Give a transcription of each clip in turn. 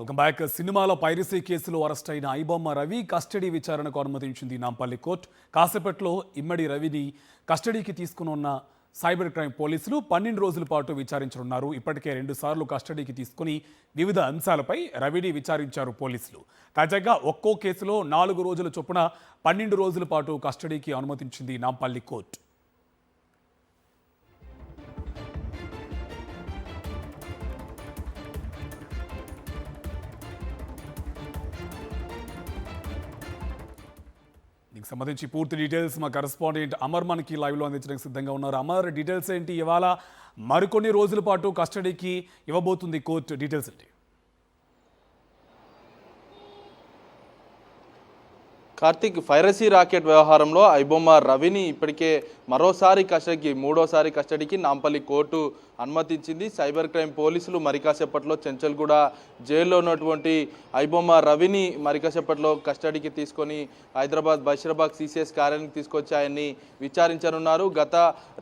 Welcome back. సినిమాల piracy కేసులో arrest అయిన ఐబొమ్మ రవి కస్టడీ విచారణకు అనుమతించింది నాంపల్లి కోర్టు. కాసేపట్లో ఇమ్మడి రవిని కస్టడీకి తీసుకున్న సైబర్ క్రైమ్ పోలీసులు 12 రోజుల పాటు విచారించనున్నారు. ఇప్పటికే 2 సార్లు కస్టడీకి తీసుకుని వివిధ అంశాలపై రవిని విచారించారు పోలీసులు. తాజాగా ఒక్కో కేసులో 4 రోజుల చొప్పున 12 రోజుల పాటు కస్టడీకి అనుమతించింది నాంపల్లి కోర్టు. దీనికి సంబంధించి పూర్తి డీటెయిల్స్ మా కరెస్పాండెంట్ అమర్ మనకి లైవ్లో అందించడానికి సిద్ధంగా ఉన్నారు. అమర్, డీటెయిల్స్ ఏంటి? ఇవాళ మరికొన్ని రోజుల పాటు కస్టడీకి ఇవ్వబోతుంది కోర్టు, డీటెయిల్స్ ఏంటి? కార్తిక్, పైరసీ రాకెట్ వ్యవహారంలో ఐబొమ్మ రవిని ఇప్పటికే మరోసారి కస్టడీకి, మూడోసారి కస్టడీకి నాంపల్లి కోర్టు అనుమతించింది. సైబర్ క్రైమ్ పోలీసులు మరికాసేపట్లో చెంచల్గూడ జైల్లో ఉన్నటువంటి ఐబొమ్మ రవిని మరికాసేపట్లో కస్టడీకి తీసుకొని హైదరాబాద్ బషీరాబాద్ సిసిఎస్ కార్యాలయానికి తీసుకొచ్చి ఆయన్ని విచారించనున్నారు. గత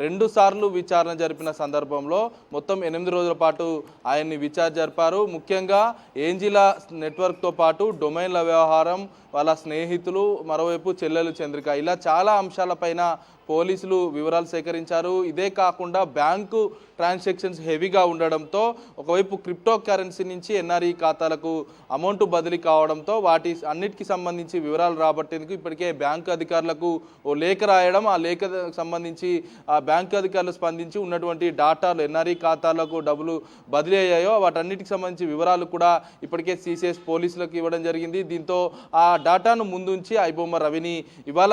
2 సార్లు విచారణ జరిపిన సందర్భంలో మొత్తం 8 రోజుల పాటు ఆయన్ని విచారణ జరిపారు. ముఖ్యంగా ఏంజిలా నెట్వర్క్తో పాటు డొమైన్ల వ్యవహారం, వాళ్ళ స్నేహితులు, మరోవైపు చెల్లెలు చంద్రిక, ఇలా చాలా అంశాలపైన పోలీసులు వివరాలు సేకరించారు. ఇదే కాకుండా బ్యాంకు ట్రాన్సాక్షన్స్ హెవీగా ఉండడంతో ఒకవైపు క్రిప్టో కరెన్సీ నుంచి ఎన్ఆర్ఈ ఖాతాలకు అమౌంట్ బదిలీ కావడంతో వాటి అన్నిటికీ సంబంధించి వివరాలు రాబట్టేందుకు ఇప్పటికే బ్యాంకు అధికారులకు ఓ లేఖ రాయడం, ఆ లేఖ సంబంధించి ఆ బ్యాంకు అధికారులు స్పందించి ఉన్నటువంటి డాటాలు, ఎన్ఆర్ఈ ఖాతాలకు డబ్బులు బదిలీ అయ్యాయో వాటన్నిటికి సంబంధించి వివరాలు కూడా ఇప్పటికే సిసిఎస్ పోలీసులకు ఇవ్వడం జరిగింది. దీంతో ఆ డాటాను ముందుంచి ఐబొమ్మ రవిని ఇవాళ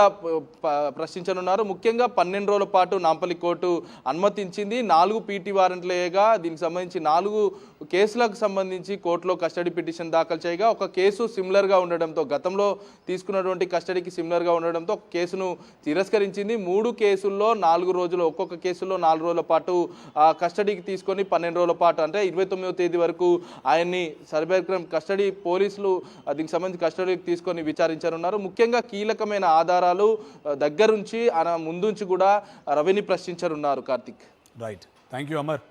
ప్రశ్నించనున్నారు. ముఖ్యంగా 12 రోజుల పాటు నాంపల్లి కోర్టు అనుమతించింది. 4 పీటీ వారెంట్లేగా దీనికి సంబంధించి 4 కేసులకు సంబంధించి కోర్టులో కస్టడీ పిటిషన్ దాఖలు చేయగా ఒక కేసు సిమిలర్గా ఉండడంతో, గతంలో తీసుకున్నటువంటి కస్టడీకి సిమిలర్గా ఉండడంతో కేసును తిరస్కరించింది. 3 కేసుల్లో 4 రోజులు, ఒక్కొక్క కేసులో 4 రోజుల పాటు కస్టడీకి తీసుకొని 12 రోజుల పాటు అంటే 29వ తేదీ వరకు ఆయన్ని సైబర్ క్రైమ్ కస్టడీ పోలీసులు దీనికి సంబంధించి కస్టడీకి తీసుకొని విచారించనున్నారు. ముఖ్యంగా కీలకమైన ఆధారాలు దగ్గరుంచి ముందుంచి కూడా రవిని ప్రశ్నించనున్నారు. Karthik, right, thank you Amar.